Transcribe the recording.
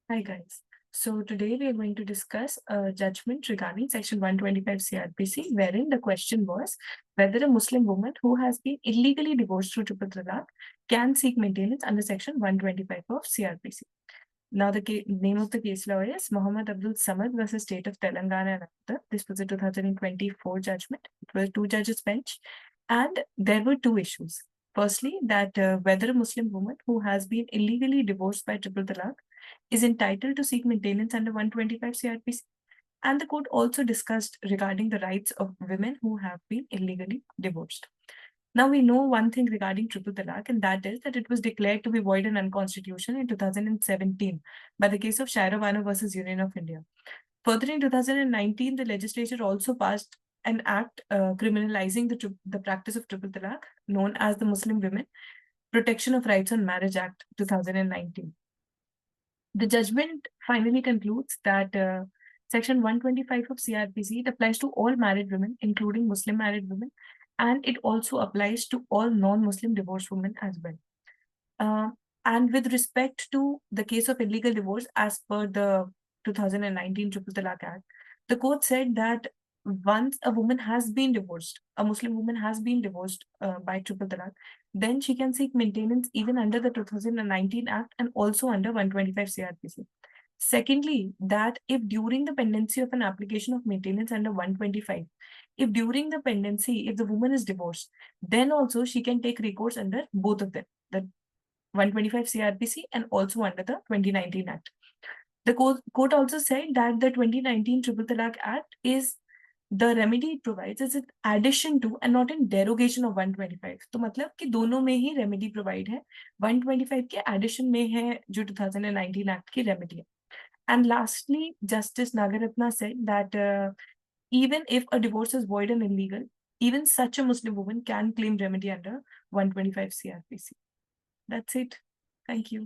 Hi guys. So today we are going to discuss a judgment regarding Section 125 CRPC, wherein the question was whether a Muslim woman who has been illegally divorced through triple talaq can seek maintenance under Section 125 of CRPC. Now, the name of the case law is Muhammad Abdul Samad versus State of Telangana and Andhra. This was a 2024 judgment. It was a two-judges bench, and there were two issues. Firstly, that whether a Muslim woman who has been illegally divorced by triple talaq is entitled to seek maintenance under 125 CRPC. And the court also discussed regarding the rights of women who have been illegally divorced. Now we know one thing regarding triple talaq, and that is that it was declared to be void and unconstitutional in 2017 by the case of Shaira Bano versus Union of India. Further, in 2019, the legislature also passed an act criminalizing the practice of triple talaq, known as the Muslim Women Protection of Rights on Marriage Act 2019. The judgment finally concludes that Section 125 of CRPC applies to all married women, including Muslim married women, and it also applies to all non-Muslim divorced women as well. Uh, and with respect to the case of illegal divorce, as per the 2019 Triple Talaq Act, the court said that once a woman has been divorced, a Muslim woman has been divorced by Triple Talaq, then she can seek maintenance even under the 2019 Act and also under 125 CRPC. Secondly, that if during the pendency of an application of maintenance under 125, if during the pendency, if the woman is divorced, then also she can take recourse under both of them, the 125 CRPC and also under the 2019 Act. The court also said that the 2019 Triple Talaq Act is the remedy it provides is in addition to and not in derogation of 125. तो मतलब कि दोनों में ही remedy provide है, 125 के addition में है जो 2019 Act की remedy है. And lastly, Justice Nagaratna said that even if a divorce is void and illegal, even such a Muslim woman can claim remedy under 125 CRPC. That's it. Thank you.